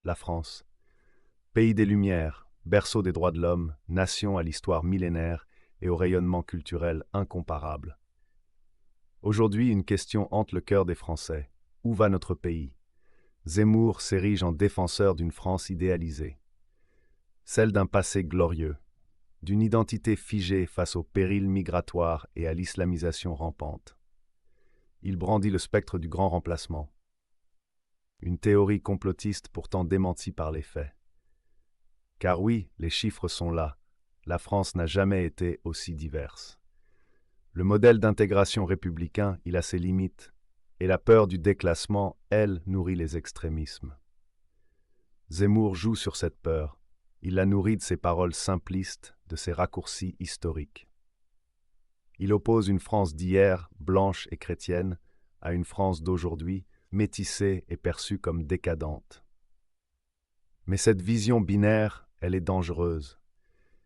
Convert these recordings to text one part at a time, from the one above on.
La France, pays des Lumières, berceau des droits de l'homme, nation à l'histoire millénaire et au rayonnement culturel incomparable. Aujourd'hui, une question hante le cœur des Français. Où va notre pays? Zemmour s'érige en défenseur d'une France idéalisée, celle d'un passé glorieux, d'une identité figée face aux périls migratoires et à l'islamisation rampante. Il brandit le spectre du grand remplacement, une théorie complotiste pourtant démentie par les faits. Car oui, les chiffres sont là, la France n'a jamais été aussi diverse. Le modèle d'intégration républicain, il a ses limites, et la peur du déclassement, elle, nourrit les extrémismes. Zemmour joue sur cette peur, il la nourrit de ses paroles simplistes, de ses raccourcis historiques. Il oppose une France d'hier, blanche et chrétienne, à une France d'aujourd'hui, métissée et perçue comme décadente. Mais cette vision binaire, elle est dangereuse.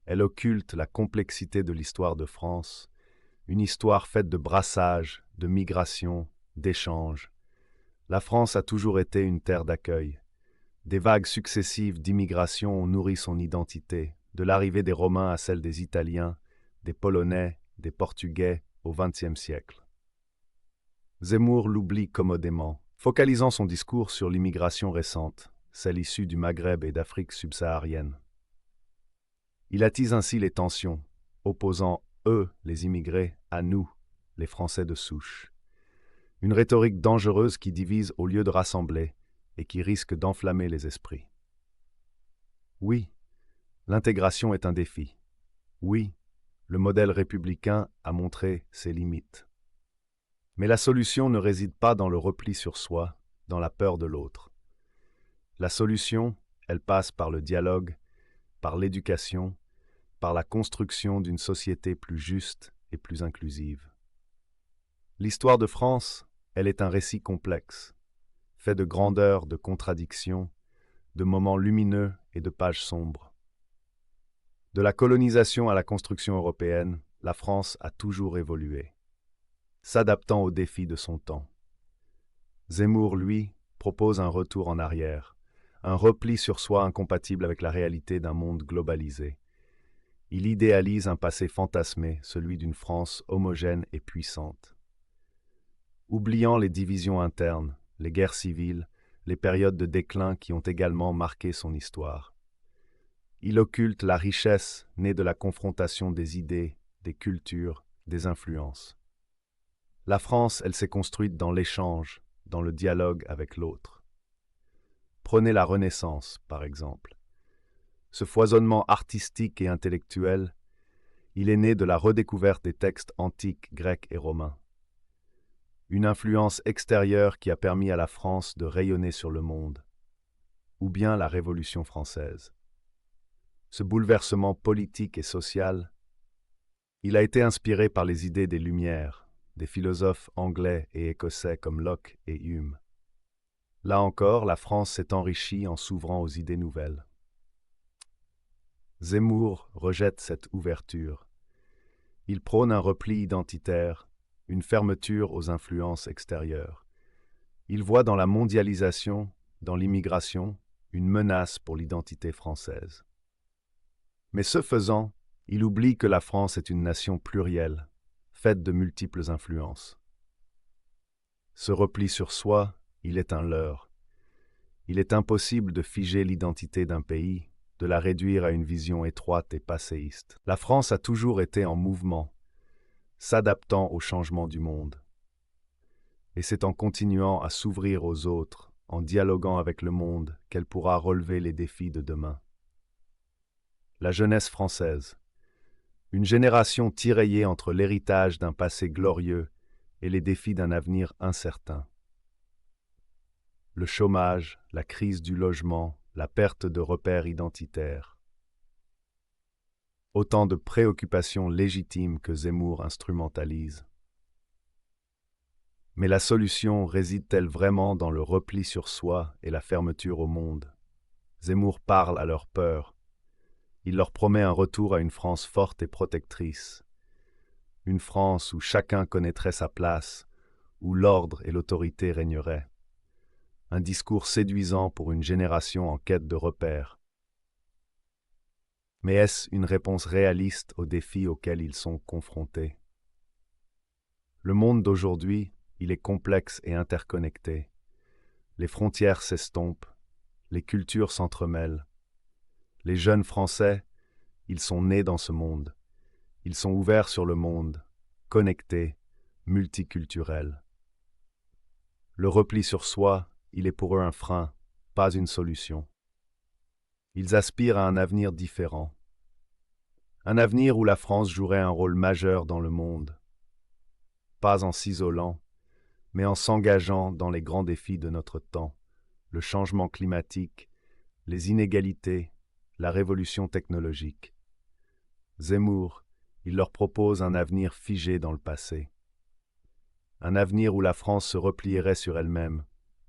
Elle occulte la complexité de l'histoire de France, une histoire faite de brassages, de migrations, d'échanges. La France a toujours été une terre d'accueil. Des vagues successives d'immigration ont nourri son identité, de l'arrivée des Romains à celle des Italiens, des Polonais, des Portugais au XXe siècle. Zemmour l'oublie commodément, focalisant son discours sur l'immigration récente, celle issue du Maghreb et d'Afrique subsaharienne. Il attise ainsi les tensions, opposant eux, les immigrés, à nous, les Français de souche. Une rhétorique dangereuse qui divise au lieu de rassembler et qui risque d'enflammer les esprits. Oui, l'intégration est un défi. Oui, le modèle républicain a montré ses limites. Mais la solution ne réside pas dans le repli sur soi, dans la peur de l'autre. La solution, elle passe par le dialogue, par l'éducation, par la construction d'une société plus juste et plus inclusive. L'histoire de France, elle est un récit complexe, fait de grandeur, de contradictions, de moments lumineux et de pages sombres. De la colonisation à la construction européenne, la France a toujours évolué, s'adaptant aux défis de son temps. Zemmour, lui, propose un retour en arrière, un repli sur soi incompatible avec la réalité d'un monde globalisé. Il idéalise un passé fantasmé, celui d'une France homogène et puissante. Oubliant les divisions internes, les guerres civiles, les périodes de déclin qui ont également marqué son histoire. Il occulte la richesse née de la confrontation des idées, des cultures, des influences. La France, elle s'est construite dans l'échange, dans le dialogue avec l'autre. Prenez la Renaissance, par exemple. Ce foisonnement artistique et intellectuel, il est né de la redécouverte des textes antiques grecs et romains. Une influence extérieure qui a permis à la France de rayonner sur le monde. Ou bien la Révolution française. Ce bouleversement politique et social, il a été inspiré par les idées des Lumières, des philosophes anglais et écossais comme Locke et Hume. Là encore, la France s'est enrichie en s'ouvrant aux idées nouvelles. Zemmour rejette cette ouverture. Il prône un repli identitaire, une fermeture aux influences extérieures. Il voit dans la mondialisation, dans l'immigration, une menace pour l'identité française. Mais ce faisant, il oublie que la France est une nation plurielle, faite de multiples influences. Ce repli sur soi, il est un leurre. Il est impossible de figer l'identité d'un pays, de la réduire à une vision étroite et passéiste. La France a toujours été en mouvement, s'adaptant aux changements du monde. Et c'est en continuant à s'ouvrir aux autres, en dialoguant avec le monde, qu'elle pourra relever les défis de demain. La jeunesse française, une génération tiraillée entre l'héritage d'un passé glorieux et les défis d'un avenir incertain. Le chômage, la crise du logement, la perte de repères identitaires. Autant de préoccupations légitimes que Zemmour instrumentalise. Mais la solution réside-t-elle vraiment dans le repli sur soi et la fermeture au monde? Zemmour parle à leur peur. Il leur promet un retour à une France forte et protectrice. Une France où chacun connaîtrait sa place, où l'ordre et l'autorité régneraient. un discours séduisant pour une génération en quête de repères. Mais est-ce une réponse réaliste aux défis auxquels ils sont confrontés? Le monde d'aujourd'hui, il est complexe et interconnecté. Les frontières s'estompent, les cultures s'entremêlent. Les jeunes Français, ils sont nés dans ce monde. Ils sont ouverts sur le monde, connectés, multiculturels. Le repli sur soi, il est pour eux un frein, pas une solution. Ils aspirent à un avenir différent. Un avenir où la France jouerait un rôle majeur dans le monde. Pas en s'isolant, mais en s'engageant dans les grands défis de notre temps, le changement climatique, les inégalités, la révolution technologique. Zemmour, il leur propose un avenir figé dans le passé. Un avenir où la France se replierait sur elle-même,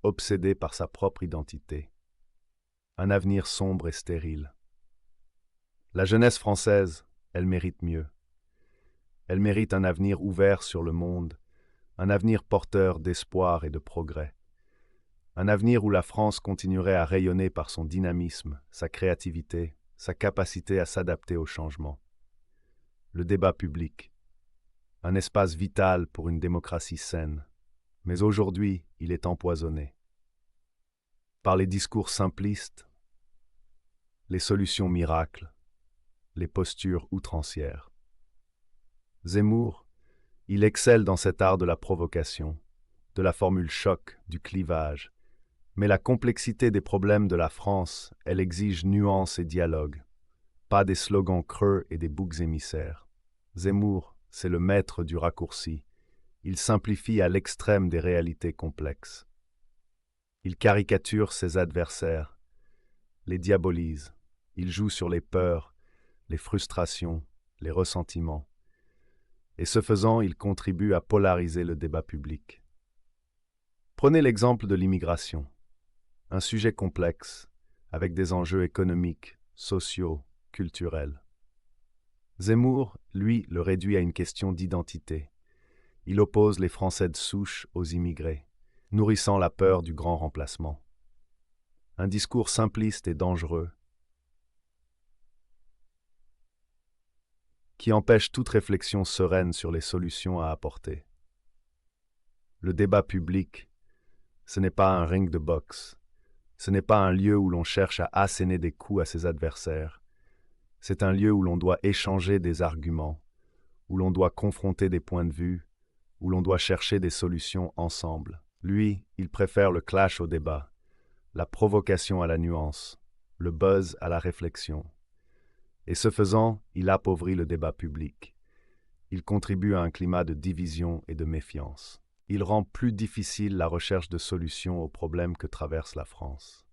obsédée par sa propre identité. Un avenir sombre et stérile. La jeunesse française, elle mérite mieux. Elle mérite un avenir ouvert sur le monde, un avenir porteur d'espoir et de progrès. Un avenir où la France continuerait à rayonner par son dynamisme, sa créativité, sa capacité à s'adapter au changement. Le débat public, un espace vital pour une démocratie saine. Mais aujourd'hui, il est empoisonné. Par les discours simplistes, les solutions miracles, les postures outrancières. Zemmour, il excelle dans cet art de la provocation, de la formule choc, du clivage. Mais la complexité des problèmes de la France, elle exige nuance et dialogue, pas des slogans creux et des boucs émissaires. Zemmour, c'est le maître du raccourci. Il simplifie à l'extrême des réalités complexes. Il caricature ses adversaires, les diabolise. Il joue sur les peurs, les frustrations, les ressentiments. Et ce faisant, il contribue à polariser le débat public. Prenez l'exemple de l'immigration, un sujet complexe, avec des enjeux économiques, sociaux, culturels. Zemmour, lui, le réduit à une question d'identité. Il oppose les Français de souche aux immigrés, nourrissant la peur du grand remplacement. Un discours simpliste et dangereux, qui empêche toute réflexion sereine sur les solutions à apporter. Le débat public, ce n'est pas un ring de boxe, ce n'est pas un lieu où l'on cherche à asséner des coups à ses adversaires, c'est un lieu où l'on doit échanger des arguments, où l'on doit confronter des points de vue, où l'on doit chercher des solutions ensemble. Lui, il préfère le clash au débat, la provocation à la nuance, le buzz à la réflexion. Et ce faisant, il appauvrit le débat public. Il contribue à un climat de division et de méfiance. Il rend plus difficile la recherche de solutions aux problèmes que traverse la France.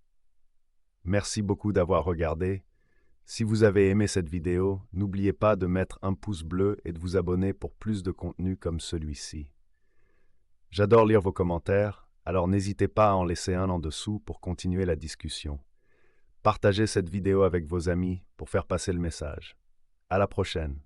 Merci beaucoup d'avoir regardé. Si vous avez aimé cette vidéo, n'oubliez pas de mettre un pouce bleu et de vous abonner pour plus de contenu comme celui-ci. J'adore lire vos commentaires, alors n'hésitez pas à en laisser un en dessous pour continuer la discussion. Partagez cette vidéo avec vos amis pour faire passer le message. À la prochaine.